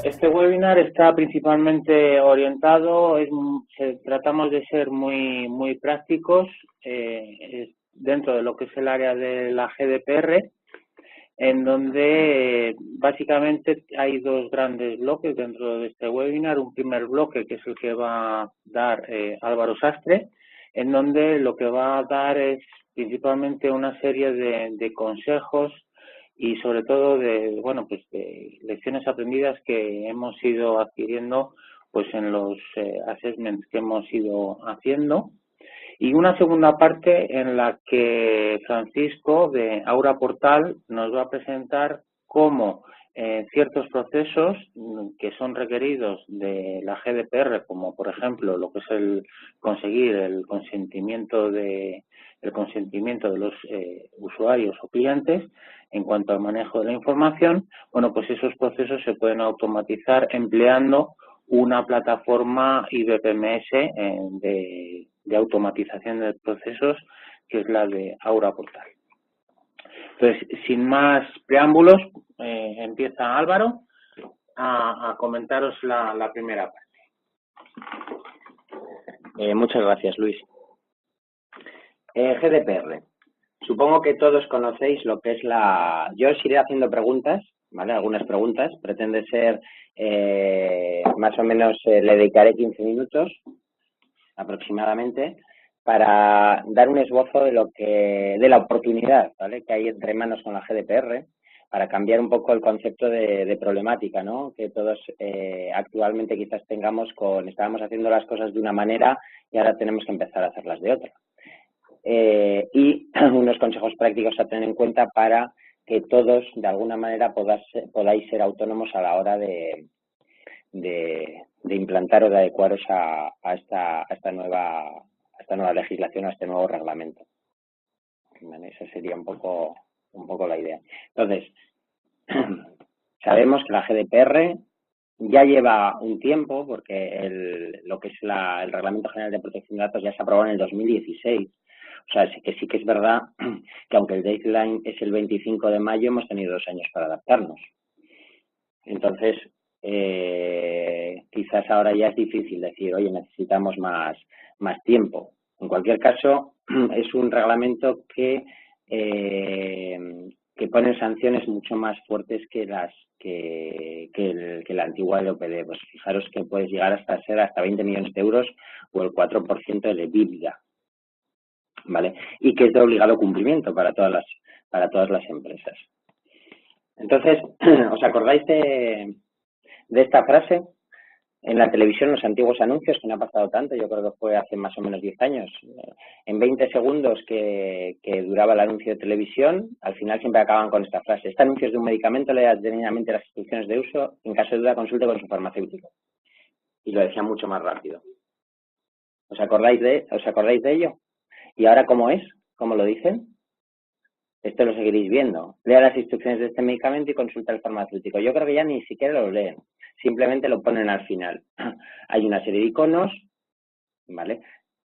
Este webinar está principalmente orientado, tratamos de ser muy prácticos dentro de lo que es el área de la GDPR, en donde básicamente hay dos grandes bloques dentro de este webinar. Un primer bloque, que es el que va a dar Álvaro Sastre, en donde lo que va a dar es principalmente una serie de consejos y sobre todo de lecciones aprendidas que hemos ido adquiriendo pues en los assessments que hemos ido haciendo. Y una segunda parte en la que Francisco de Aura Portal nos va a presentar cómo ciertos procesos que son requeridos de la GDPR, como por ejemplo lo que es el conseguir el consentimiento de los usuarios o clientes en cuanto al manejo de la información, bueno, pues esos procesos se pueden automatizar empleando una plataforma IBPMS de automatización de procesos, que es la de Aura Portal. Entonces, sin más preámbulos, empieza Álvaro a comentaros la primera parte. Muchas gracias, Luis. GDPR. Supongo que todos conocéis lo que es la... Yo os iré haciendo preguntas, ¿vale? Algunas preguntas. Pretende ser, más o menos, le dedicaré 15 minutos aproximadamente para dar un esbozo de la oportunidad, ¿vale?, que hay entre manos con la GDPR, para cambiar un poco el concepto de problemática, ¿no?, que todos actualmente quizás estábamos haciendo las cosas de una manera y ahora tenemos que empezar a hacerlas de otra. Y unos consejos prácticos a tener en cuenta para que todos, de alguna manera, podáis ser autónomos a la hora de implantar o de adecuaros a esta nueva legislación, a este nuevo reglamento. Vale, esa sería un poco la idea. Entonces, sabemos que la GDPR ya lleva un tiempo, porque lo que es el Reglamento General de Protección de Datos ya se aprobó en el 2016. O sea, sí que es verdad que aunque el deadline es el 25 de mayo, hemos tenido 2 años para adaptarnos. Entonces, quizás ahora ya es difícil decir, oye, necesitamos más tiempo. En cualquier caso, es un reglamento que pone sanciones mucho más fuertes que la antigua LOPD. Pues fijaros que puedes llegar hasta 20 millones de euros o el 4% del EBITDA, ¿vale? Y que es de obligado cumplimiento para todas las empresas. Entonces, ¿os acordáis de esta frase? En la televisión, los antiguos anuncios, que no ha pasado tanto, yo creo que fue hace más o menos 10 años, en 20 segundos que duraba el anuncio de televisión, al final siempre acaban con esta frase: este anuncio es de un medicamento, lea detenidamente las instrucciones de uso, en caso de duda consulte con su farmacéutico. Y lo decía mucho más rápido. ¿Os acordáis de ello? ¿Y ahora cómo es? ¿Cómo lo dicen? Esto lo seguiréis viendo. Lea las instrucciones de este medicamento y consulta al farmacéutico. Yo creo que ya ni siquiera lo leen. Simplemente lo ponen al final. Hay una serie de iconos, ¿vale?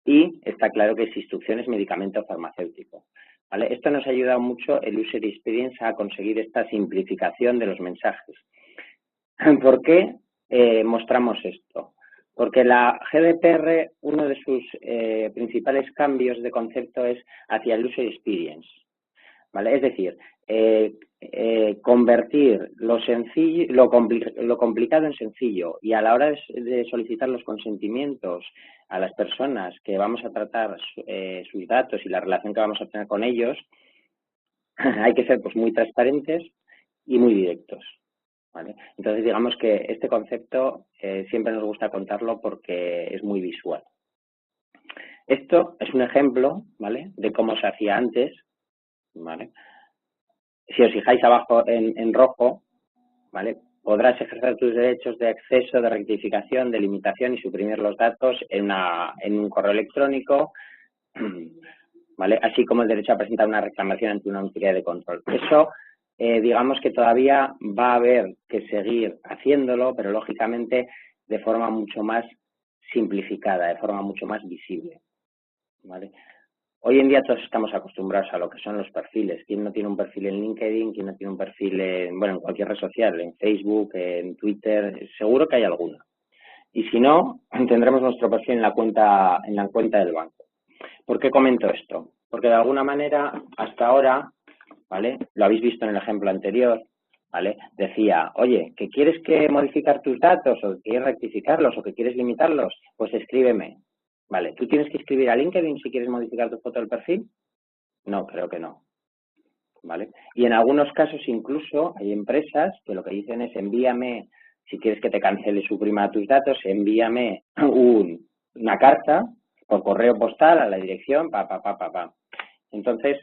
Y está claro que es instrucciones, medicamento farmacéutico, ¿vale? Esto nos ha ayudado mucho el User Experience a conseguir esta simplificación de los mensajes. ¿Por qué mostramos esto? Porque la GDPR, uno de sus principales cambios de concepto es hacia el User Experience, ¿vale? Es decir, convertir lo complicado en sencillo, y a la hora de solicitar los consentimientos a las personas que vamos a tratar sus datos y la relación que vamos a tener con ellos, hay que ser pues muy transparentes y muy directos, ¿vale? Entonces, digamos que este concepto siempre nos gusta contarlo porque es muy visual. Esto es un ejemplo, ¿vale?, de cómo se hacía antes, ¿vale? Si os fijáis abajo en rojo, ¿vale?, podrás ejercer tus derechos de acceso, de rectificación, de limitación y suprimir los datos en un correo electrónico, ¿vale?, así como el derecho a presentar una reclamación ante una autoridad de control. Eso, digamos que todavía va a haber que seguir haciéndolo, pero lógicamente de forma mucho más simplificada, de forma mucho más visible, ¿vale? Hoy en día todos estamos acostumbrados a lo que son los perfiles. ¿Quién no tiene un perfil en LinkedIn? ¿Quién no tiene un perfil en cualquier red social? En Facebook, en Twitter, seguro que hay alguna. Y si no, tendremos nuestro perfil en la cuenta del banco. ¿Por qué comento esto? Porque de alguna manera, hasta ahora, ¿vale? Lo habéis visto en el ejemplo anterior, ¿vale? Decía, oye, ¿que quieres que modificar tus datos o que quieres rectificarlos o que quieres limitarlos? Pues escríbeme. Vale, ¿tú tienes que escribir a LinkedIn si quieres modificar tu foto del perfil? No, creo que no. ¿Vale? Y en algunos casos incluso hay empresas que lo que dicen es envíame, si quieres que te cancele su prima tus datos, envíame una carta por correo postal a la dirección, Entonces,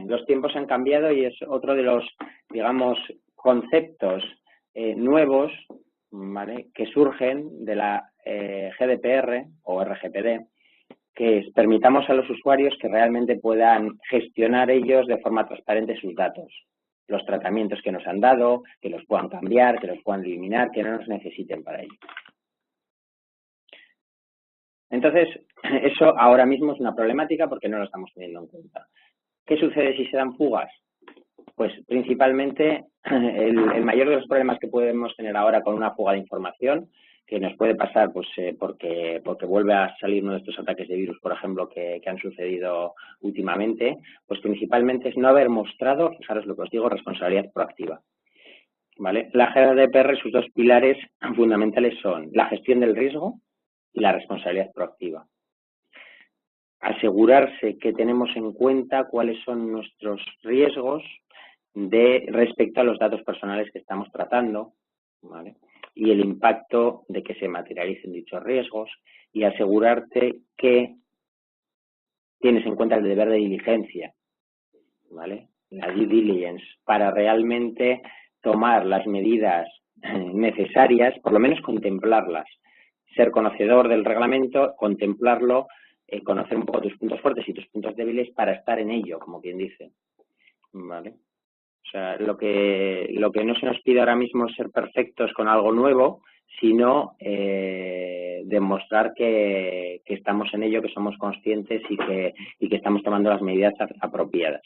los tiempos han cambiado y es otro de los, digamos, conceptos nuevos, ¿vale?, que surgen de la GDPR o RGPD, que permitamos a los usuarios que realmente puedan gestionar ellos de forma transparente sus datos, los tratamientos que nos han dado, que los puedan cambiar, que los puedan eliminar, que no nos necesiten para ello. Entonces, eso ahora mismo es una problemática porque no lo estamos teniendo en cuenta. ¿Qué sucede si se dan fugas? Pues principalmente el mayor de los problemas que podemos tener ahora con una fuga de información, que nos puede pasar pues porque vuelve a salir uno de estos ataques de virus, por ejemplo, que han sucedido últimamente, pues principalmente es no haber mostrado, fijaros lo que os digo, responsabilidad proactiva. ¿Vale? La GDPR, sus dos pilares fundamentales son la gestión del riesgo y la responsabilidad proactiva. Asegurarse que tenemos en cuenta cuáles son nuestros riesgos respecto a los datos personales que estamos tratando, ¿vale?, y el impacto de que se materialicen dichos riesgos, y asegurarte que tienes en cuenta el deber de diligencia, ¿vale?, la due diligence, para realmente tomar las medidas necesarias, por lo menos contemplarlas, ser conocedor del reglamento, contemplarlo, conocer un poco tus puntos fuertes y tus puntos débiles para estar en ello, como quien dice, ¿vale? O sea, lo que no se nos pide ahora mismo es ser perfectos con algo nuevo, sino demostrar que estamos en ello, que somos conscientes y que estamos tomando las medidas apropiadas.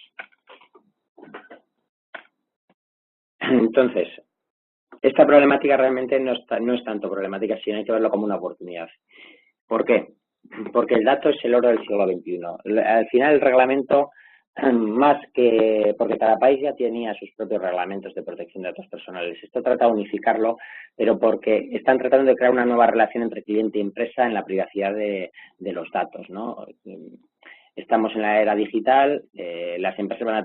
Entonces, esta problemática realmente no es tanto problemática, sino hay que verlo como una oportunidad. ¿Por qué? Porque el dato es el oro del siglo XXI. Al final el reglamento, más que porque cada país ya tenía sus propios reglamentos de protección de datos personales. Esto trata de unificarlo, pero porque están tratando de crear una nueva relación entre cliente y empresa en la privacidad de los datos, ¿no? Estamos en la era digital, las empresas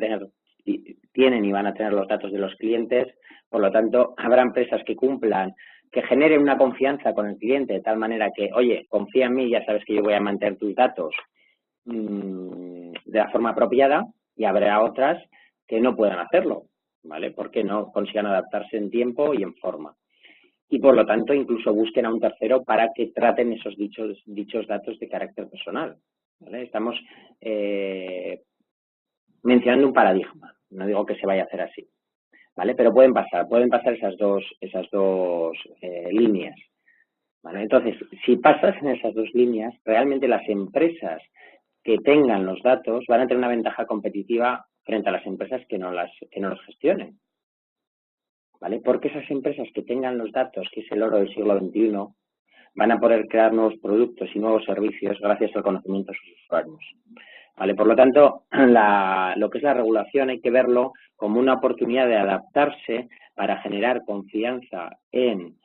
tienen y van a tener los datos de los clientes, por lo tanto, habrá empresas que cumplan, que generen una confianza con el cliente de tal manera que, oye, confía en mí, ya sabes que yo voy a mantener tus datos de la forma apropiada, y habrá otras que no puedan hacerlo, ¿vale? Porque no consigan adaptarse en tiempo y en forma. Y por lo tanto, incluso busquen a un tercero para que traten esos dichos datos de carácter personal, ¿vale? Estamos mencionando un paradigma, no digo que se vaya a hacer así, ¿vale? Pero pueden pasar esas dos líneas, ¿vale? Entonces, si pasas en esas dos líneas, realmente las empresas que tengan los datos van a tener una ventaja competitiva frente a las empresas que no los gestionen, ¿vale? Porque esas empresas que tengan los datos, que es el oro del siglo XXI, van a poder crear nuevos productos y nuevos servicios gracias al conocimiento de sus usuarios, ¿vale? Por lo tanto, lo que es la regulación hay que verlo como una oportunidad de adaptarse para generar confianza en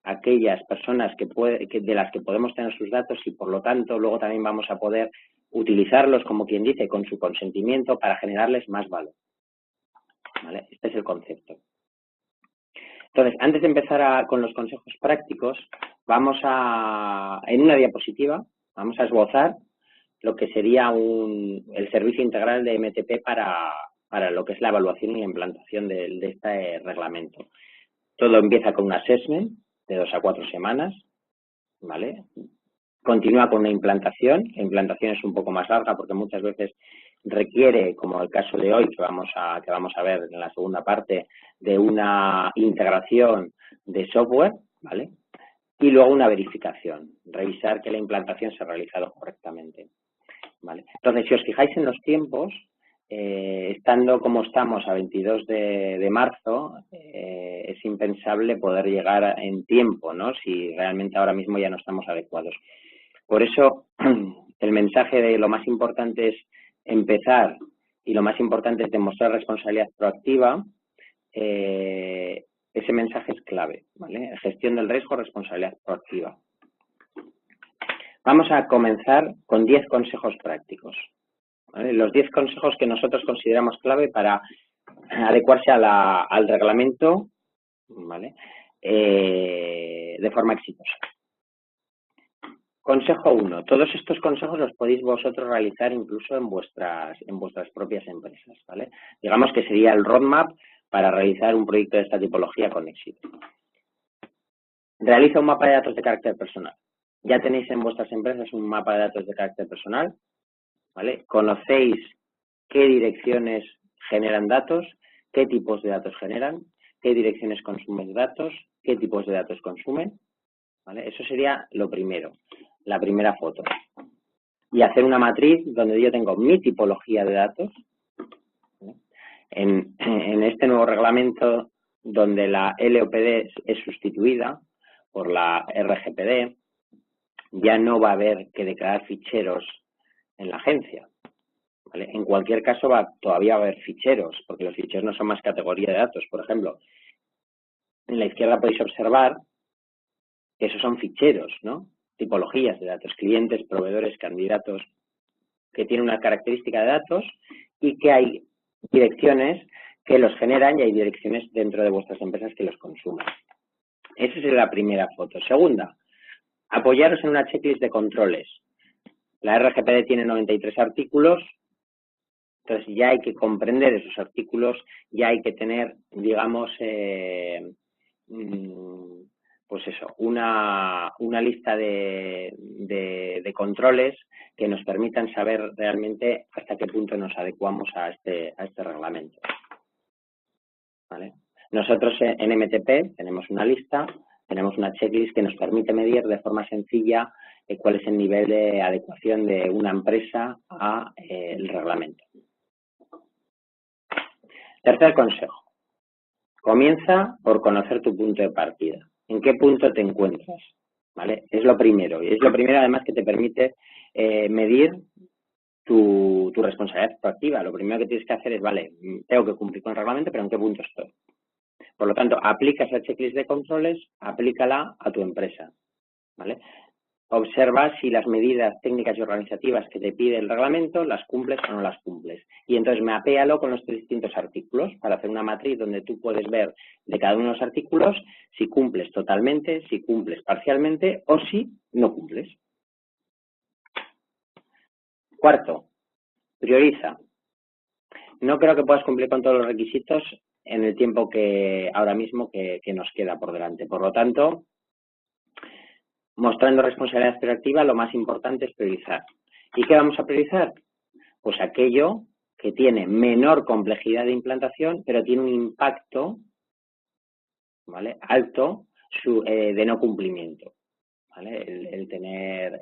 aquellas personas de las que podemos tener sus datos, y por lo tanto luego también vamos a poder utilizarlos, como quien dice, con su consentimiento para generarles más valor, ¿vale? Este es el concepto. Entonces, antes de empezar con los consejos prácticos, en una diapositiva, vamos a esbozar lo que sería el servicio integral de MTP para lo que es la evaluación y la implantación de este reglamento. Todo empieza con un assessment de 2 a 4 semanas, ¿vale? Continúa con una implantación. La implantación es un poco más larga porque muchas veces requiere, como el caso de hoy que vamos a ver en la segunda parte, de una integración de software, ¿vale? y luego una verificación, revisar que la implantación se ha realizado correctamente. ¿Vale? Entonces, si os fijáis en los tiempos, estando como estamos a 22 de marzo, es impensable poder llegar en tiempo, ¿no? Si realmente ahora mismo ya no estamos adecuados. Por eso, el mensaje de lo más importante es empezar y lo más importante es demostrar responsabilidad proactiva. Ese mensaje es clave, ¿vale? Gestión del riesgo, responsabilidad proactiva. Vamos a comenzar con 10 consejos prácticos, ¿vale? Los 10 consejos que nosotros consideramos clave para adecuarse al reglamento, ¿vale? De forma exitosa. Consejo 1. Todos estos consejos los podéis vosotros realizar incluso en vuestras propias empresas, ¿vale? Digamos que sería el roadmap para realizar un proyecto de esta tipología con éxito. Realiza un mapa de datos de carácter personal. Ya tenéis en vuestras empresas un mapa de datos de carácter personal, ¿vale? Conocéis qué direcciones generan datos, qué tipos de datos generan, qué direcciones consumen datos, qué tipos de datos consumen, ¿vale? Eso sería lo primero, la primera foto. Y hacer una matriz donde yo tengo mi tipología de datos, ¿vale? En este nuevo reglamento, donde la LOPD es sustituida por la RGPD, ya no va a haber que declarar ficheros en la agencia, ¿vale? En cualquier caso, todavía va a haber ficheros, porque los ficheros no son más categoría de datos. Por ejemplo, en la izquierda podéis observar que esos son ficheros, ¿no? Tipologías de datos, clientes, proveedores, candidatos, que tienen una característica de datos y que hay direcciones que los generan y hay direcciones dentro de vuestras empresas que los consumen. Esa es la primera foto. Segunda, apoyaros en una checklist de controles. La RGPD tiene 93 artículos, entonces ya hay que comprender esos artículos, ya hay que tener, digamos, pues eso, una lista de controles que nos permitan saber realmente hasta qué punto nos adecuamos a este reglamento, ¿vale? Nosotros en MTP tenemos una lista, tenemos una checklist que nos permite medir de forma sencilla cuál es el nivel de adecuación de una empresa a el reglamento. Tercer consejo. Comienza por conocer tu punto de partida. ¿En qué punto te encuentras? ¿Vale? Es lo primero. Y es lo primero además que te permite medir tu responsabilidad proactiva. Lo primero que tienes que hacer es, vale, tengo que cumplir con el reglamento, pero ¿en qué punto estoy? Por lo tanto, aplica esa checklist de controles, aplícala a tu empresa, ¿vale? Observa si las medidas técnicas y organizativas que te pide el reglamento las cumples o no las cumples. Y entonces mapéalo con los distintos artículos para hacer una matriz donde tú puedes ver de cada uno de los artículos si cumples totalmente, si cumples parcialmente o si no cumples. Cuarto, prioriza. No creo que puedas cumplir con todos los requisitos en el tiempo que ahora mismo que nos queda por delante. Por lo tanto, mostrando responsabilidad proactiva, lo más importante es priorizar. ¿Y qué vamos a priorizar? Pues aquello que tiene menor complejidad de implantación, pero tiene un impacto, ¿vale?, alto de no cumplimiento, ¿vale? El tener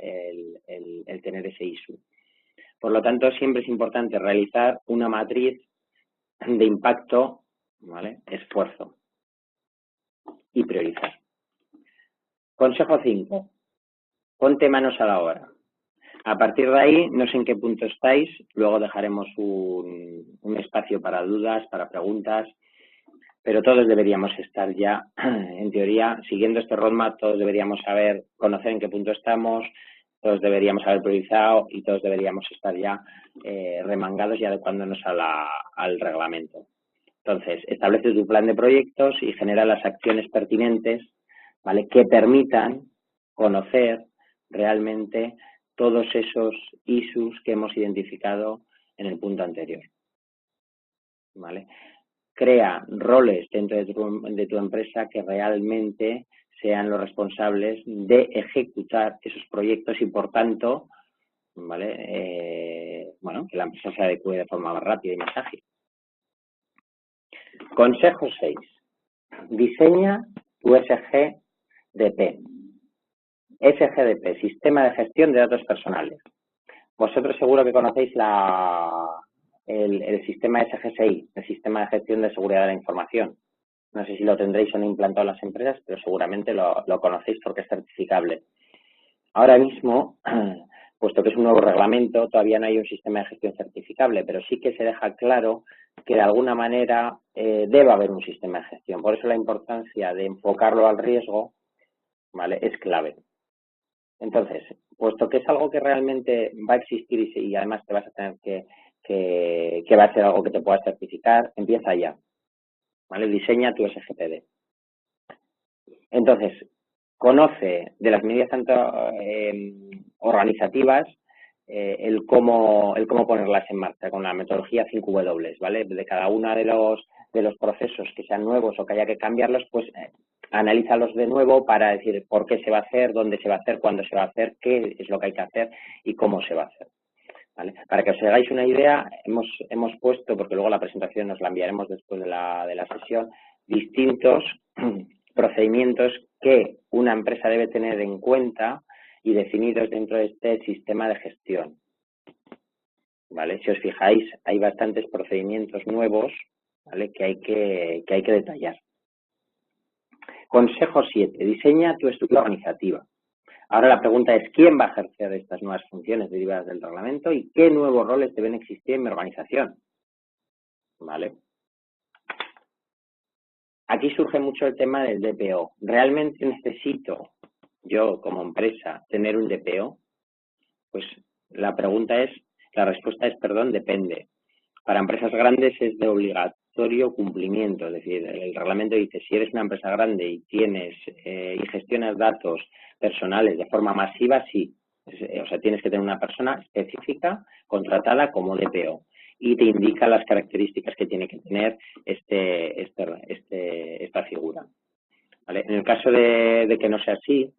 ese ISU. Por lo tanto, siempre es importante realizar una matriz de impacto, ¿vale?, esfuerzo y priorizar. Consejo 5. Ponte manos a la obra. A partir de ahí, no sé en qué punto estáis, luego dejaremos un espacio para dudas, para preguntas, pero todos deberíamos estar ya, en teoría, siguiendo este roadmap, todos deberíamos conocer en qué punto estamos, todos deberíamos haber priorizado y todos deberíamos estar ya remangados y adecuándonos al reglamento. Entonces, establece tu plan de proyectos y genera las acciones pertinentes, ¿vale?, que permitan conocer realmente todos esos issues que hemos identificado en el punto anterior, ¿vale? Crea roles dentro de tu empresa que realmente sean los responsables de ejecutar esos proyectos y, por tanto, ¿vale?, que la empresa se adecue de forma más rápida y más ágil. Consejo 6. Diseña tu SGDP. SGDP, Sistema de Gestión de Datos Personales. Vosotros seguro que conocéis el sistema SGSI, el Sistema de Gestión de Seguridad de la Información. No sé si lo tendréis o no implantado en las empresas, pero seguramente lo conocéis porque es certificable. Ahora mismo, puesto que es un nuevo reglamento, todavía no hay un sistema de gestión certificable, pero sí que se deja claro que de alguna manera debe haber un sistema de gestión. Por eso la importancia de enfocarlo al riesgo, ¿vale?, es clave. Entonces, puesto que es algo que realmente va a existir y además te vas a tener que va a ser algo que te puedas certificar, empieza ya, ¿vale? Diseña tu SGPD. Entonces, conoce de las medidas tanto organizativas el cómo ponerlas en marcha con la metodología 5W, ¿vale? De cada uno de los procesos que sean nuevos o que haya que cambiarlos, pues analízalos de nuevo para decir por qué se va a hacer, dónde se va a hacer, cuándo se va a hacer, qué es lo que hay que hacer y cómo se va a hacer, ¿vale? Para que os hagáis una idea, hemos puesto, porque luego la presentación nos la enviaremos después de la sesión, distintos procedimientos que una empresa debe tener en cuenta y definidos dentro de este sistema de gestión, ¿vale? Si os fijáis, hay bastantes procedimientos nuevos, ¿vale?, que hay que detallar. Consejo 7. Diseña tu estructura organizativa. Ahora la pregunta es, ¿quién va a ejercer estas nuevas funciones derivadas del reglamento y qué nuevos roles deben existir en mi organización? ¿Vale? Aquí surge mucho el tema del DPO. ¿Realmente necesito yo como empresa tener un DPO? Pues la respuesta es, depende. Para empresas grandes es de obligatorio cumplimiento, es decir, el reglamento dice, si eres una empresa grande y tienes y gestionas datos personales de forma masiva, sí. O sea, tienes que tener una persona específica contratada como DPO y te indica las características que tiene que tener esta figura, ¿vale? En el caso de que no sea así,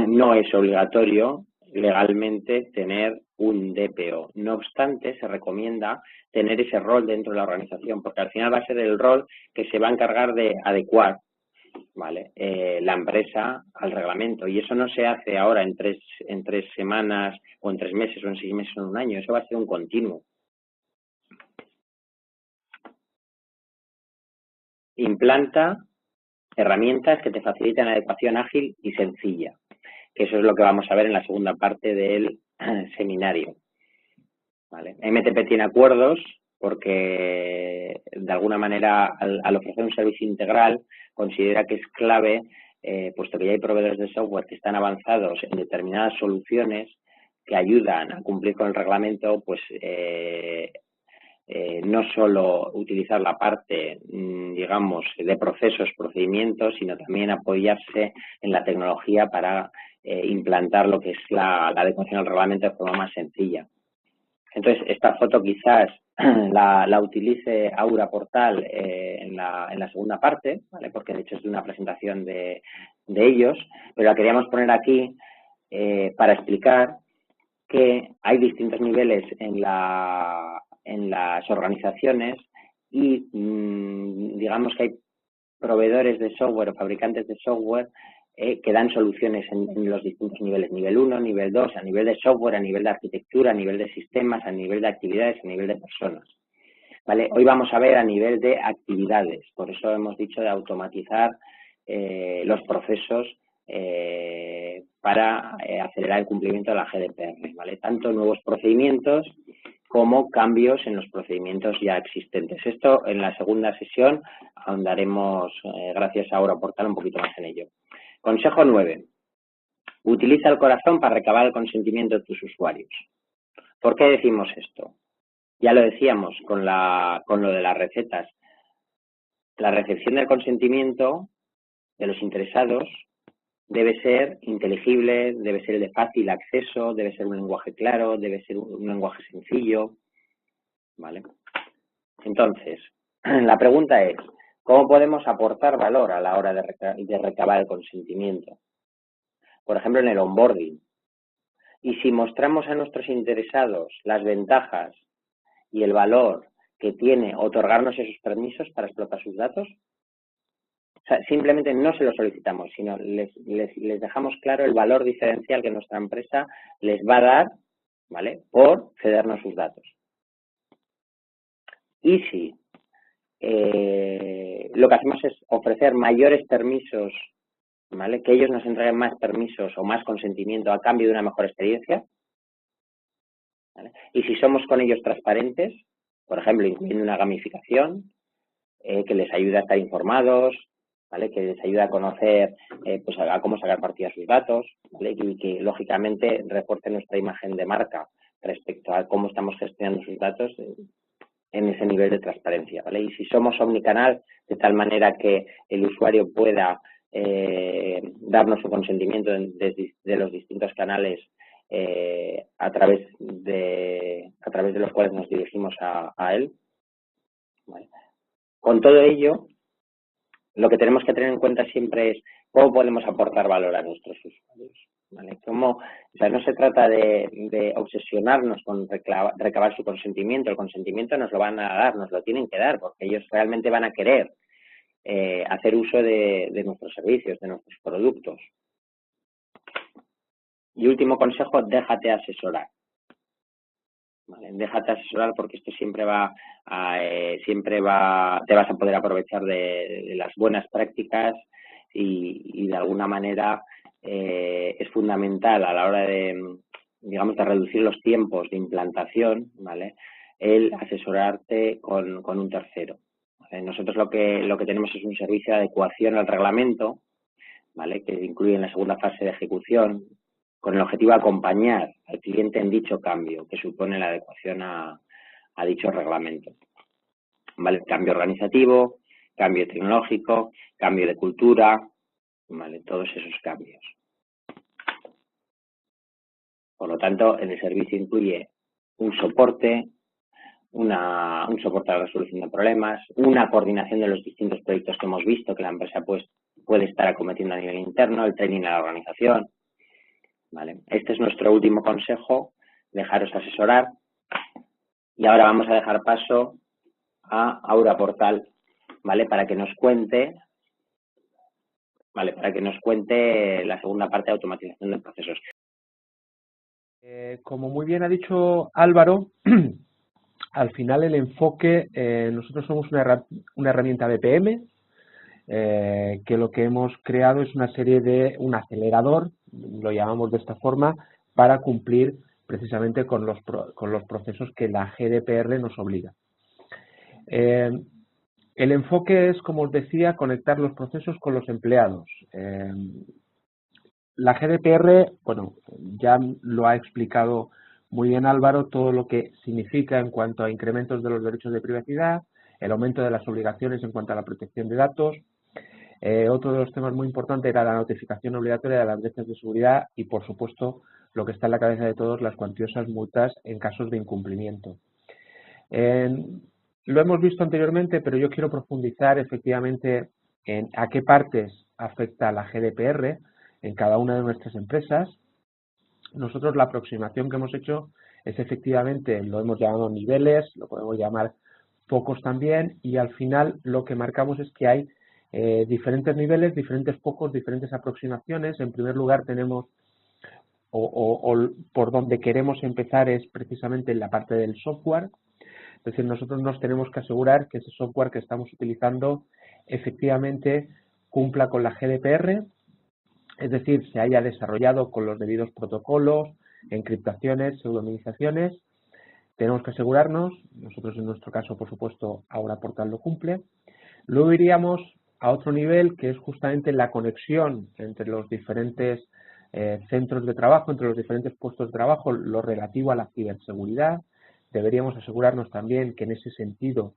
no es obligatorio legalmente tener un DPO. No obstante, se recomienda tener ese rol dentro de la organización, porque al final va a ser el rol que se va a encargar de adecuar, ¿vale?, la empresa al reglamento. Y eso no se hace ahora en tres semanas o en 3 meses o en 6 meses o en un año. Eso va a ser un continuo. Implanta herramientas que te faciliten la adecuación ágil y sencilla, que eso es lo que vamos a ver en la segunda parte del seminario, ¿vale? MTP tiene acuerdos porque de alguna manera al ofrecer un servicio integral considera que es clave, puesto que ya hay proveedores de software que están avanzados en determinadas soluciones que ayudan a cumplir con el reglamento, pues no solo utilizar la parte, digamos, de procesos, procedimientos, sino también apoyarse en la tecnología para implantar lo que es la adecuación al reglamento de forma más sencilla. Entonces, esta foto quizás la utilice Aura Portal en la segunda parte, ¿vale?, porque de hecho es de una presentación de ellos, pero la queríamos poner aquí para explicar que hay distintos niveles en las organizaciones y digamos que hay proveedores de software o fabricantes de software que dan soluciones en los distintos niveles, nivel 1, nivel 2, a nivel de software, a nivel de arquitectura, a nivel de sistemas, a nivel de actividades, a nivel de personas, ¿vale? Hoy vamos a ver a nivel de actividades, por eso hemos dicho de automatizar los procesos para acelerar el cumplimiento de la GDPR, ¿vale? Tanto nuevos procedimientos como cambios en los procedimientos ya existentes. Esto en la segunda sesión ahondaremos, gracias a Aura Portal, un poquito más en ello. Consejo 9. Utiliza el corazón para recabar el consentimiento de tus usuarios. ¿Por qué decimos esto? Ya lo decíamos con lo de las recetas. La recepción del consentimiento de los interesados debe ser inteligible, debe ser de fácil acceso, debe ser un lenguaje claro, debe ser un lenguaje sencillo, ¿vale? Entonces, la pregunta es, ¿cómo podemos aportar valor a la hora de recabar el consentimiento? Por ejemplo, en el onboarding. Y si mostramos a nuestros interesados las ventajas y el valor que tiene otorgarnos esos permisos para explotar sus datos, sea, simplemente no se lo solicitamos, sino les dejamos claro el valor diferencial que nuestra empresa les va a dar, ¿vale?, por cedernos sus datos. Y si lo que hacemos es ofrecer mayores permisos, ¿vale?, que ellos nos entreguen más permisos o más consentimiento a cambio de una mejor experiencia, ¿vale? Y si somos con ellos transparentes, por ejemplo, incluyendo una gamificación que les ayuda a estar informados, ¿vale?, que les ayuda a conocer pues a cómo sacar partido a sus datos, ¿vale?, y que lógicamente refuerce nuestra imagen de marca respecto a cómo estamos gestionando sus datos en ese nivel de transparencia, ¿vale? Y si somos omnicanal, de tal manera que el usuario pueda darnos su consentimiento de los distintos canales a través de los cuales nos dirigimos a él, ¿vale? Con todo ello, lo que tenemos que tener en cuenta siempre es cómo podemos aportar valor a nuestros usuarios, ¿vale? O sea, no se trata de obsesionarnos con recabar su consentimiento. El consentimiento nos lo van a dar, nos lo tienen que dar, porque ellos realmente van a querer hacer uso de nuestros servicios, de nuestros productos. Y último consejo, déjate asesorar. ¿Vale? Déjate asesorar, porque esto siempre te vas a poder aprovechar de las buenas prácticas y de alguna manera es fundamental a la hora de, digamos, de reducir los tiempos de implantación, ¿vale?, el asesorarte con un tercero. ¿Vale? Nosotros lo que tenemos es un servicio de adecuación al reglamento, ¿vale?, que incluye en la segunda fase de ejecución, con el objetivo de acompañar al cliente en dicho cambio que supone la adecuación a dicho reglamento. ¿Vale? Cambio organizativo, cambio tecnológico, cambio de cultura, ¿vale?, todos esos cambios. Por lo tanto, el servicio incluye un soporte, un soporte a la resolución de problemas, una coordinación de los distintos proyectos que hemos visto que la empresa puede estar acometiendo a nivel interno, el training a la organización, ¿vale? Este es nuestro último consejo, dejaros asesorar. Y ahora vamos a dejar paso a Aura Portal, ¿vale?, para que nos cuente la segunda parte de automatización de procesos. Como muy bien ha dicho Álvaro, al final el enfoque, nosotros somos una herramienta de PM, que lo que hemos creado es una serie de un acelerador, lo llamamos de esta forma, para cumplir precisamente con los procesos que la GDPR nos obliga. El enfoque es, como os decía, conectar los procesos con los empleados. La GDPR, bueno, ya lo ha explicado muy bien Álvaro, todo lo que significa en cuanto a incrementos de los derechos de privacidad, el aumento de las obligaciones en cuanto a la protección de datos. Otro de los temas muy importantes era la notificación obligatoria de las brechas de seguridad y, por supuesto, lo que está en la cabeza de todos, las cuantiosas multas en casos de incumplimiento. Lo hemos visto anteriormente, pero yo quiero profundizar efectivamente en a qué partes afecta la GDPR en cada una de nuestras empresas. Nosotros la aproximación que hemos hecho es efectivamente, lo hemos llamado niveles, lo podemos llamar focos también, y al final lo que marcamos es que hay diferentes niveles, diferentes focos, diferentes aproximaciones. En primer lugar tenemos, o por donde queremos empezar es precisamente en la parte del software. Es decir, nosotros nos tenemos que asegurar que ese software que estamos utilizando efectivamente cumpla con la GDPR, es decir, se haya desarrollado con los debidos protocolos, encriptaciones, pseudonimizaciones. Tenemos que asegurarnos, nosotros en nuestro caso, por supuesto, Aura Portal lo cumple. Luego iríamos a otro nivel, que es justamente la conexión entre los diferentes centros de trabajo, entre los diferentes puestos de trabajo, lo relativo a la ciberseguridad. Deberíamos asegurarnos también que en ese sentido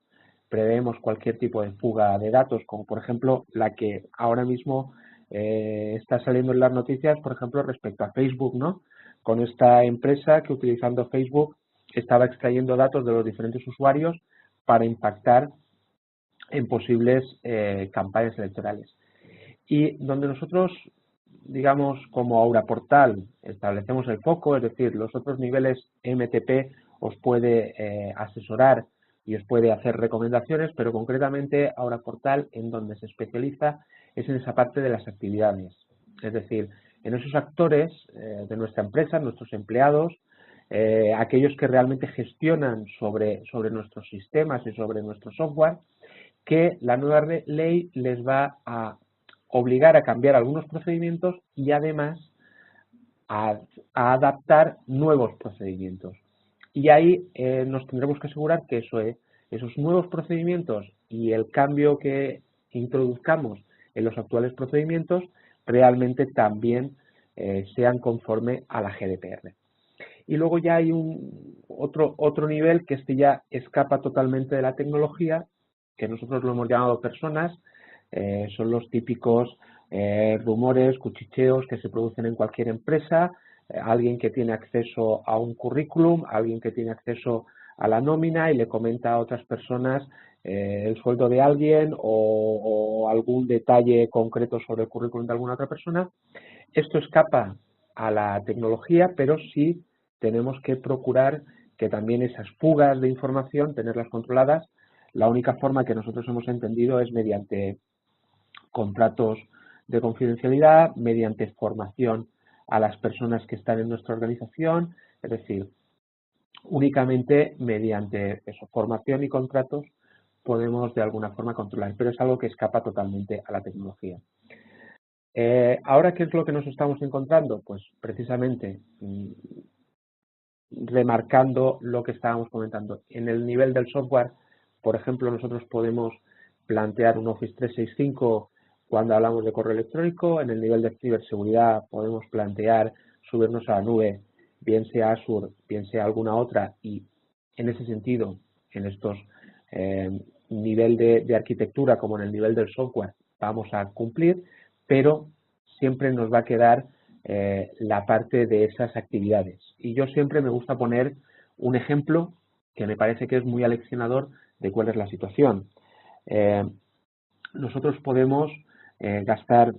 preveemos cualquier tipo de fuga de datos, como por ejemplo la que ahora mismo está saliendo en las noticias, por ejemplo, respecto a Facebook, ¿no? Con esta empresa que, utilizando Facebook, estaba extrayendo datos de los diferentes usuarios para impactar en posibles campañas electorales. Y donde nosotros, digamos, como Aura Portal, establecemos el foco, es decir, los otros niveles MTP os puede asesorar y os puede hacer recomendaciones, pero concretamente Aura Portal en donde se especializa es en esa parte de las actividades. Es decir, en esos actores de nuestra empresa, nuestros empleados, aquellos que realmente gestionan sobre nuestros sistemas y sobre nuestro software, que la nueva ley les va a obligar a cambiar algunos procedimientos y además a adaptar nuevos procedimientos. Y ahí nos tendremos que asegurar que esos nuevos procedimientos y el cambio que introduzcamos en los actuales procedimientos realmente también sean conforme a la GDPR. Y luego ya hay otro nivel que ya escapa totalmente de la tecnología, que nosotros lo hemos llamado personas, son los típicos rumores, cuchicheos que se producen en cualquier empresa, alguien que tiene acceso a un currículum, alguien que tiene acceso a la nómina y le comenta a otras personas el sueldo de alguien o algún detalle concreto sobre el currículum de alguna otra persona. Esto escapa a la tecnología, pero sí tenemos que procurar que también esas fugas de información, tenerlas controladas. La única forma que nosotros hemos entendido es mediante contratos de confidencialidad, mediante formación a las personas que están en nuestra organización, es decir, únicamente mediante formación y contratos podemos de alguna forma controlar, pero es algo que escapa totalmente a la tecnología. Ahora, ¿qué es lo que nos estamos encontrando? Pues precisamente remarcando lo que estábamos comentando. En el nivel del software, por ejemplo, nosotros podemos plantear un Office 365 cuando hablamos de correo electrónico. En el nivel de ciberseguridad podemos plantear subirnos a la nube, bien sea Azure, bien sea alguna otra, y en ese sentido, en estos nivel de arquitectura como en el nivel del software, vamos a cumplir, pero siempre nos va a quedar la parte de esas actividades. Y yo siempre me gusta poner un ejemplo que me parece que es muy aleccionador de cuál es la situación. Nosotros podemos gastar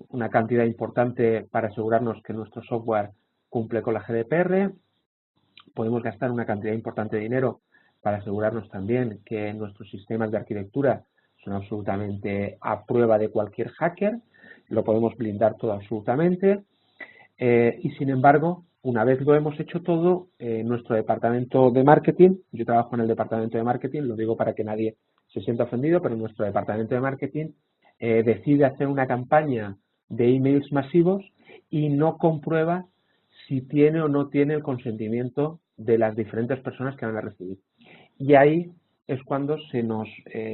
una cantidad importante para asegurarnos que nuestro software cumple con la GDPR, podemos gastar una cantidad importante de dinero para asegurarnos también que nuestros sistemas de arquitectura son absolutamente a prueba de cualquier hacker, lo podemos blindar todo absolutamente. Y sin embargo, una vez lo hemos hecho todo, nuestro departamento de marketing, yo trabajo en el departamento de marketing, lo digo para que nadie se sienta ofendido, pero nuestro departamento de marketing decide hacer una campaña de emails masivos y no comprueba si tiene o no tiene el consentimiento de las diferentes personas que van a recibir. Y ahí es cuando se nos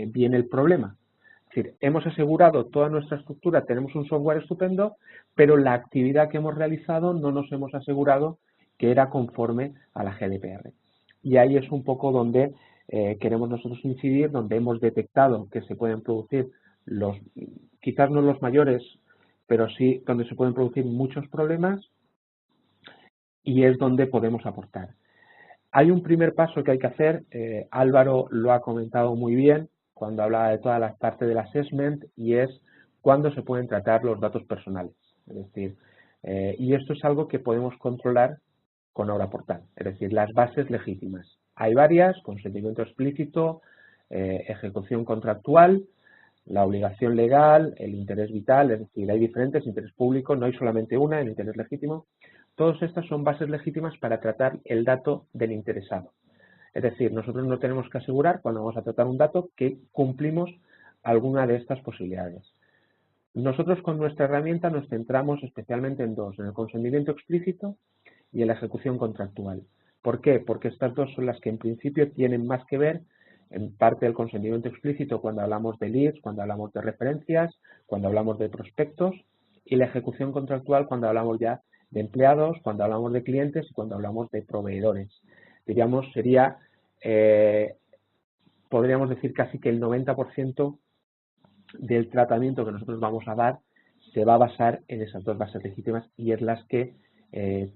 viene el problema. Es decir, hemos asegurado toda nuestra estructura, tenemos un software estupendo, pero la actividad que hemos realizado no nos hemos asegurado que era conforme a la GDPR. Y ahí es un poco donde queremos nosotros incidir, donde hemos detectado que se pueden producir quizás no los mayores, pero sí donde se pueden producir muchos problemas, y es donde podemos aportar. Hay un primer paso que hay que hacer, Álvaro lo ha comentado muy bien cuando hablaba de toda la parte del assessment, y es cuándo se pueden tratar los datos personales. Es decir, y esto es algo que podemos controlar con Aura Portal, es decir, las bases legítimas. Hay varias: consentimiento explícito, ejecución contractual, la obligación legal, el interés vital, es decir, hay diferentes, interés público, no hay solamente una, el interés legítimo. Todas estas son bases legítimas para tratar el dato del interesado. Es decir, nosotros no tenemos que asegurar, cuando vamos a tratar un dato, que cumplimos alguna de estas posibilidades. Nosotros con nuestra herramienta nos centramos especialmente en dos: en el consentimiento explícito y en la ejecución contractual. ¿Por qué? Porque estas dos son las que en principio tienen más que ver, en parte del consentimiento explícito cuando hablamos de leads, cuando hablamos de referencias, cuando hablamos de prospectos, y la ejecución contractual cuando hablamos ya de empleados, cuando hablamos de clientes y cuando hablamos de proveedores. Diríamos, podríamos decir casi que el 90% del tratamiento que nosotros vamos a dar se va a basar en esas dos bases legítimas, y es las que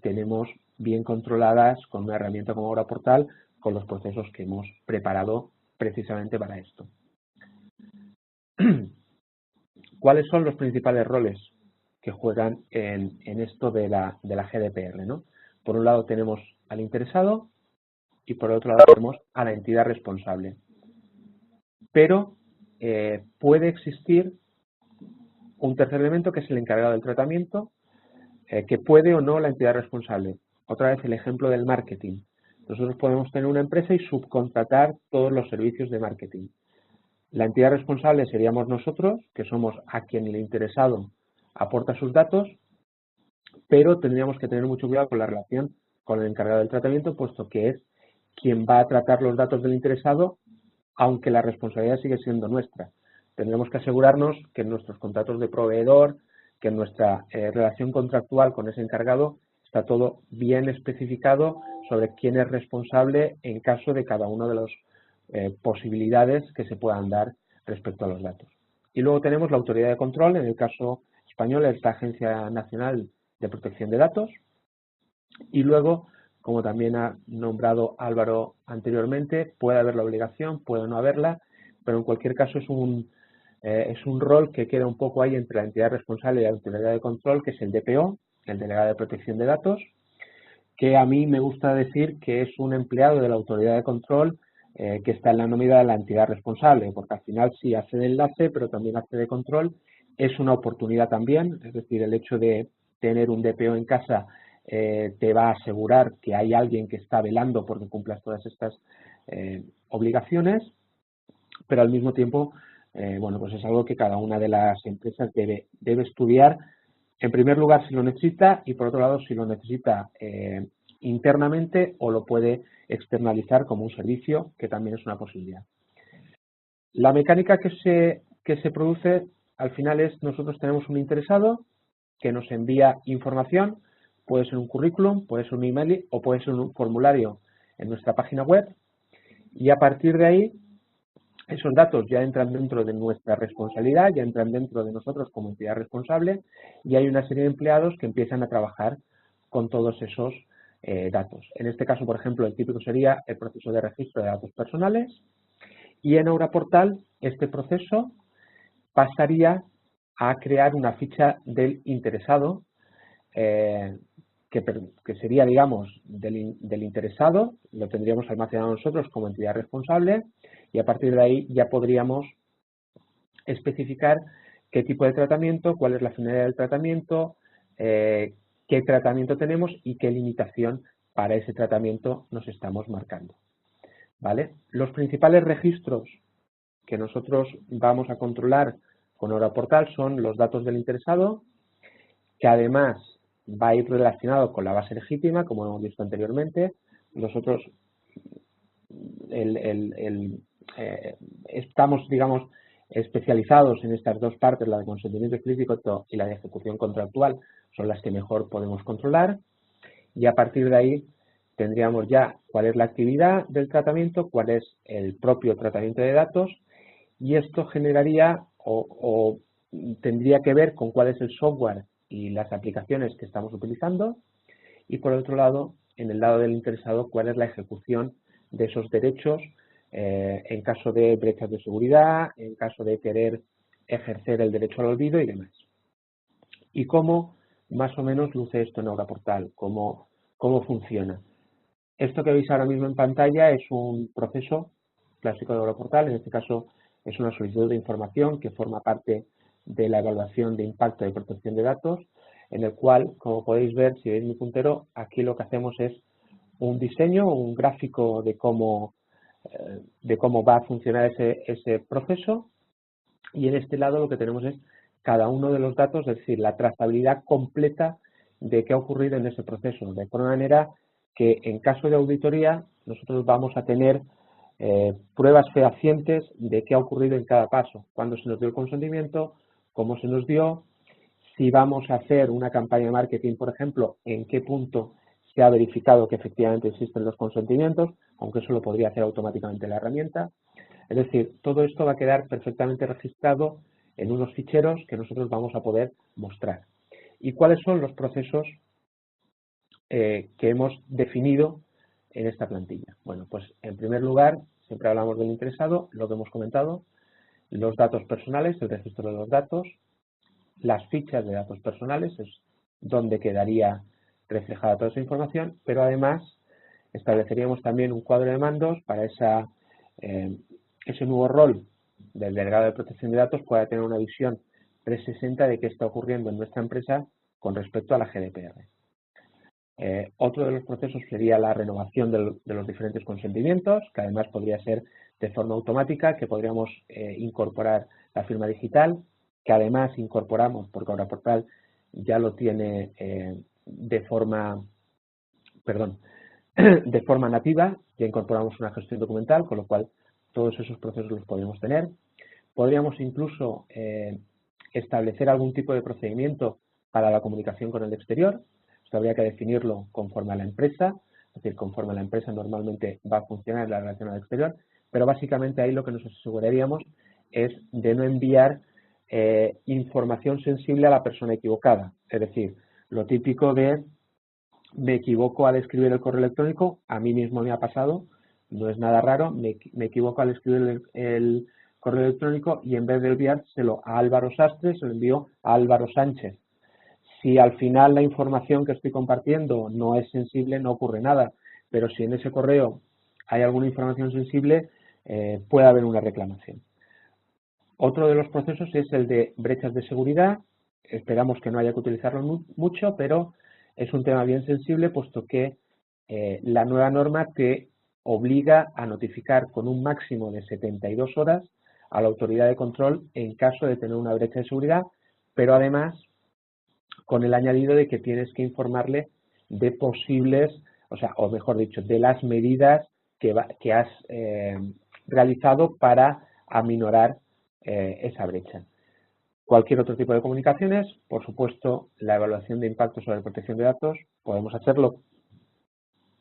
tenemos bien controladas con una herramienta como Aura Portal, con los procesos que hemos preparado precisamente para esto. ¿Cuáles son los principales roles que juegan en esto de la GDPR, ¿no? Por un lado tenemos al interesado y por otro lado tenemos a la entidad responsable. Pero puede existir un tercer elemento que es el encargado del tratamiento, que puede o no la entidad responsable. Otra vez el ejemplo del marketing. Nosotros podemos tener una empresa y subcontratar todos los servicios de marketing. La entidad responsable seríamos nosotros, que somos a quien el interesado aporta sus datos, pero tendríamos que tener mucho cuidado con la relación con el encargado del tratamiento, puesto que es quien va a tratar los datos del interesado, aunque la responsabilidad sigue siendo nuestra. Tendremos que asegurarnos que en nuestros contratos de proveedor, que en nuestra relación contractual con ese encargado, está todo bien especificado sobre quién es responsable en caso de cada una de las posibilidades que se puedan dar respecto a los datos. Y luego tenemos la autoridad de control, en el caso español es la Agencia Nacional de Protección de Datos, y luego, como también ha nombrado Álvaro anteriormente, puede haber la obligación, puede no haberla, pero en cualquier caso es un rol que queda un poco ahí entre la entidad responsable y la autoridad de control, que es el DPO, el delegado de protección de datos, que a mí me gusta decir que es un empleado de la autoridad de control que está en la nómina de la entidad responsable, porque al final sí hace de enlace, pero también hace de control. Es una oportunidad también, es decir, el hecho de tener un DPO en casa te va a asegurar que hay alguien que está velando porque cumplas todas estas obligaciones, pero al mismo tiempo, bueno, pues es algo que cada una de las empresas debe estudiar, en primer lugar si lo necesita y por otro lado si lo necesita internamente o lo puede externalizar como un servicio, que también es una posibilidad. La mecánica que se produce al final es, nosotros tenemos un interesado que nos envía información, puede ser un currículum, puede ser un email o puede ser un formulario en nuestra página web, y a partir de ahí esos datos ya entran dentro de nuestra responsabilidad, ya entran dentro de nosotros como entidad responsable, y hay una serie de empleados que empiezan a trabajar con todos esos datos. En este caso, por ejemplo, el típico sería el proceso de registro de datos personales, y en Aura Portal este proceso pasaría a crear una ficha del interesado, que sería, digamos, del interesado, lo tendríamos almacenado nosotros como entidad responsable, y a partir de ahí ya podríamos especificar qué tipo de tratamiento, cuál es la finalidad del tratamiento, qué tratamiento tenemos y qué limitación para ese tratamiento nos estamos marcando. ¿Vale? Los principales registros que nosotros vamos a controlar con Aura Portal son los datos del interesado, que además va a ir relacionado con la base legítima, como hemos visto anteriormente. Nosotros estamos, digamos, especializados en estas dos partes, la de consentimiento explícito y la de ejecución contractual, son las que mejor podemos controlar, y a partir de ahí tendríamos ya cuál es la actividad del tratamiento, cuál es el propio tratamiento de datos, y esto generaría o tendría que ver con cuál es el software y las aplicaciones que estamos utilizando, y por otro lado, en el lado del interesado, cuál es la ejecución de esos derechos en caso de brechas de seguridad, en caso de querer ejercer el derecho al olvido y demás. Y cómo más o menos luce esto en Aura Portal, cómo funciona. Esto que veis ahora mismo en pantalla es un proceso clásico de Aura Portal, en este caso es una solicitud de información que forma parte de la evaluación de impacto de protección de datos, en el cual, como podéis ver, si veis mi puntero, aquí lo que hacemos es un diseño, un gráfico de cómo va a funcionar ese proceso, y en este lado lo que tenemos es cada uno de los datos, es decir, la trazabilidad completa de qué ha ocurrido en ese proceso, de forma manera que en caso de auditoría nosotros vamos a tener pruebas fehacientes de qué ha ocurrido en cada paso, cuándo se nos dio el consentimiento, cómo se nos dio, si vamos a hacer una campaña de marketing, por ejemplo, en qué punto se ha verificado que efectivamente existen los consentimientos, aunque eso lo podría hacer automáticamente la herramienta. Es decir, todo esto va a quedar perfectamente registrado en unos ficheros que nosotros vamos a poder mostrar. ¿Y cuáles son los procesos que hemos definido en esta plantilla? Bueno, pues en primer lugar, siempre hablamos del interesado, lo que hemos comentado, los datos personales, el registro de los datos, las fichas de datos personales, es donde quedaría reflejada toda esa información, pero además estableceríamos también un cuadro de mandos para ese nuevo rol del delegado de protección de datos pueda tener una visión 360 de qué está ocurriendo en nuestra empresa con respecto a la GDPR. Otro de los procesos sería la renovación de los diferentes consentimientos, que además podría ser de forma automática, que podríamos incorporar la firma digital, que además incorporamos, porque AuraPortal ya lo tiene de forma nativa, ya incorporamos una gestión documental, con lo cual todos esos procesos los podemos tener. Podríamos incluso establecer algún tipo de procedimiento para la comunicación con el exterior. Esto habría que definirlo conforme a la empresa, es decir, conforme a la empresa normalmente va a funcionar la relación al exterior, pero básicamente ahí lo que nos aseguraríamos es de no enviar información sensible a la persona equivocada. Es decir, lo típico de me equivoco al escribir el correo electrónico, a mí mismo me ha pasado, no es nada raro, me equivoco al escribir el correo electrónico y en vez de enviárselo a Álvaro Sastre, se lo envío a Álvaro Sánchez. Si al final la información que estoy compartiendo no es sensible, no ocurre nada, pero si en ese correo hay alguna información sensible, puede haber una reclamación. Otro de los procesos es el de brechas de seguridad. Esperamos que no haya que utilizarlo mucho, pero es un tema bien sensible, puesto que la nueva norma te obliga a notificar con un máximo de 72 horas a la autoridad de control en caso de tener una brecha de seguridad, pero además con el añadido de que tienes que informarle de posibles, o mejor dicho, de las medidas que has realizado para aminorar esa brecha. Cualquier otro tipo de comunicaciones, por supuesto, la evaluación de impacto sobre protección de datos, podemos hacerlo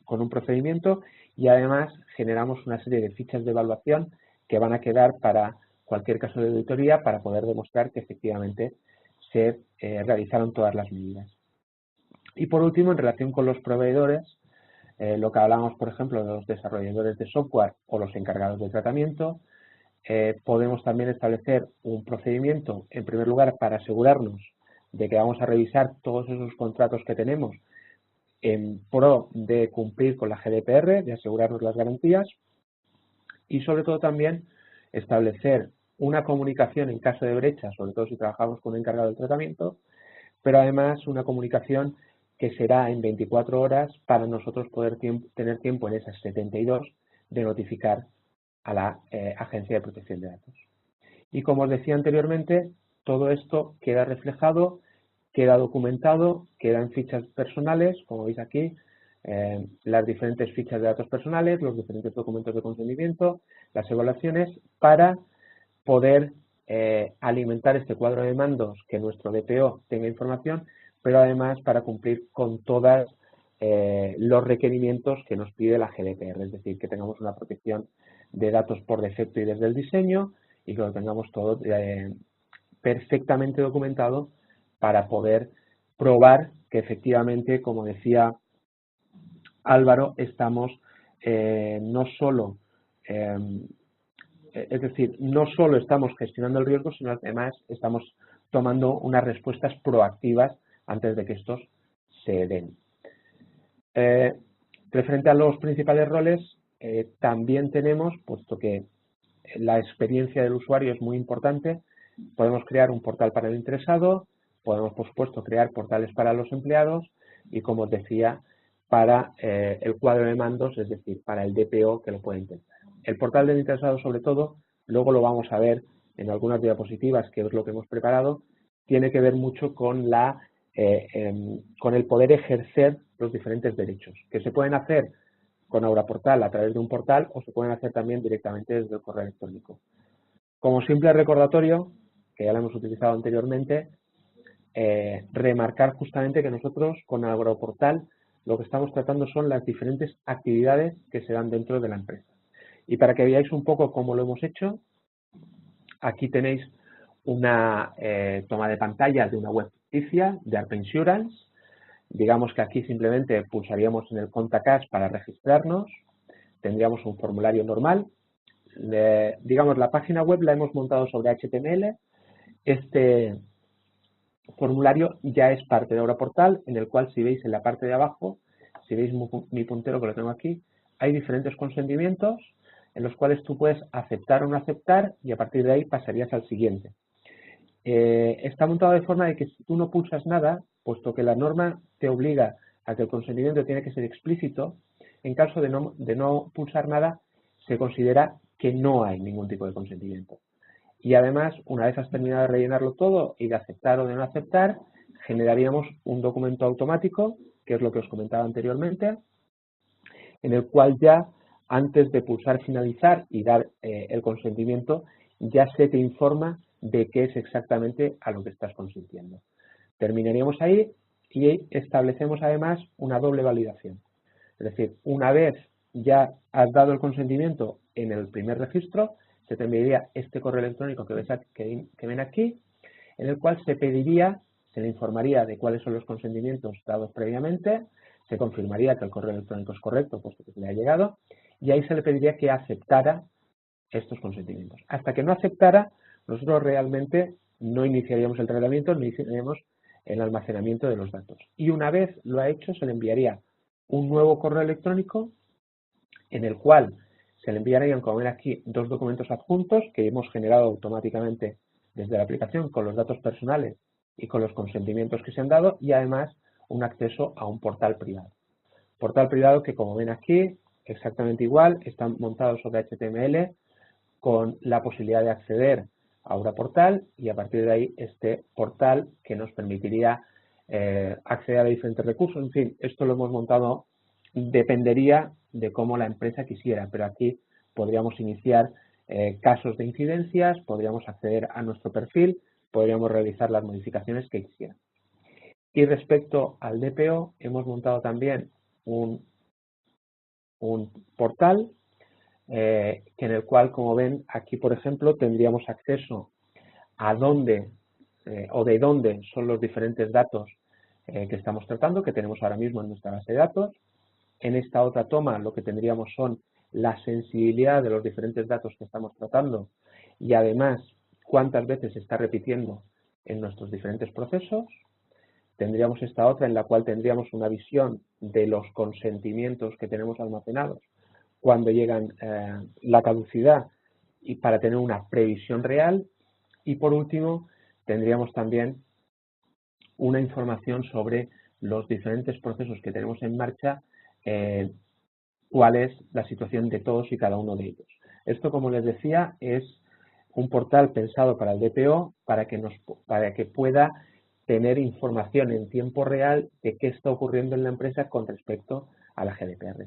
con un procedimiento y además generamos una serie de fichas de evaluación que van a quedar para cualquier caso de auditoría para poder demostrar que efectivamente se realizaron todas las medidas. Y por último, en relación con los proveedores, lo que hablamos, por ejemplo, de los desarrolladores de software o los encargados de tratamiento, podemos también establecer un procedimiento, en primer lugar, para asegurarnos de que vamos a revisar todos esos contratos que tenemos en pro de cumplir con la GDPR, de asegurarnos las garantías y sobre todo también establecer una comunicación en caso de brecha, sobre todo si trabajamos con un encargado del tratamiento, pero además una comunicación que será en 24 horas para nosotros poder tener tiempo en esas 72 de notificar a la Agencia de Protección de Datos. Y como os decía anteriormente, todo esto queda reflejado, queda documentado, queda en fichas personales, como veis aquí, las diferentes fichas de datos personales, los diferentes documentos de consentimiento, las evaluaciones, para poder alimentar este cuadro de mandos, que nuestro DPO tenga información, pero además para cumplir con todos los requerimientos que nos pide la GDPR, es decir, que tengamos una protección de datos por defecto y desde el diseño y que lo tengamos todo perfectamente documentado para poder probar que efectivamente, como decía Álvaro, estamos no solo estamos gestionando el riesgo, sino además estamos tomando unas respuestas proactivas antes de que estos se den. Referente a los principales roles, también tenemos, puesto que la experiencia del usuario es muy importante, podemos crear un portal para el interesado, podemos, por supuesto, crear portales para los empleados y, como os decía, para el cuadro de mandos, es decir, para el DPO que lo puede intentar. El portal del interesado, sobre todo, luego lo vamos a ver en algunas diapositivas, que es lo que hemos preparado, tiene que ver mucho con con el poder ejercer los diferentes derechos, que se pueden hacer con AuraPortal a través de un portal o se pueden hacer también directamente desde el correo electrónico. Como simple recordatorio, que ya lo hemos utilizado anteriormente, remarcar justamente que nosotros con AuraPortal lo que estamos tratando son las diferentes actividades que se dan dentro de la empresa. Y para que veáis un poco cómo lo hemos hecho, aquí tenéis una toma de pantalla de una web ficticia de ARPA Insurance. Digamos que aquí simplemente pulsaríamos en el Contact Us para registrarnos, tendríamos un formulario normal. Digamos, la página web la hemos montado sobre HTML. Este formulario ya es parte de AuraPortal, en el cual, si veis en la parte de abajo, si veis mi puntero que lo tengo aquí, hay diferentes consentimientos en los cuales tú puedes aceptar o no aceptar y a partir de ahí pasarías al siguiente. está montado de forma de que si tú no pulsas nada, puesto que la norma te obliga a que el consentimiento tiene que ser explícito, en caso de no pulsar nada, se considera que no hay ningún tipo de consentimiento. Y además, una vez has terminado de rellenarlo todo y de aceptar o de no aceptar, generaríamos un documento automático, que es lo que os comentaba anteriormente, en el cual ya antes de pulsar finalizar y dar el consentimiento, ya se te informa de qué es exactamente a lo que estás consintiendo. Terminaríamos ahí y establecemos además una doble validación. Es decir, una vez ya has dado el consentimiento en el primer registro, se te enviaría este correo electrónico que ven aquí, en el cual se le informaría de cuáles son los consentimientos dados previamente, se confirmaría que el correo electrónico es correcto, puesto que se le ha llegado, y ahí se le pediría que aceptara estos consentimientos. Hasta que no aceptara, nosotros realmente no iniciaríamos el tratamiento, no iniciaríamos el almacenamiento de los datos. Y una vez lo ha hecho, se le enviaría un nuevo correo electrónico en el cual se le enviarían, como ven aquí, dos documentos adjuntos que hemos generado automáticamente desde la aplicación con los datos personales y con los consentimientos que se han dado, y además un acceso a un portal privado. Portal privado que, como ven aquí, exactamente igual, está montado sobre HTML con la posibilidad de acceder a Aura Portal, y a partir de ahí este portal que nos permitiría acceder a diferentes recursos. En fin, esto lo hemos montado, dependería de cómo la empresa quisiera, pero aquí podríamos iniciar casos de incidencias, podríamos acceder a nuestro perfil, podríamos realizar las modificaciones que quisiéramos. Y respecto al DPO, hemos montado también un portal en el cual, como ven aquí, por ejemplo, tendríamos acceso a dónde o de dónde son los diferentes datos que estamos tratando, que tenemos ahora mismo en nuestra base de datos. En esta otra toma lo que tendríamos son la sensibilidad de los diferentes datos que estamos tratando y además cuántas veces se está repitiendo en nuestros diferentes procesos. Tendríamos esta otra en la cual tendríamos una visión de los consentimientos que tenemos almacenados cuando llegan la caducidad y para tener una previsión real. Y por último, tendríamos también una información sobre los diferentes procesos que tenemos en marcha, cuál es la situación de todos y cada uno de ellos. Esto, como les decía, es un portal pensado para el DPO para que pueda tener información en tiempo real de qué está ocurriendo en la empresa con respecto a la GDPR.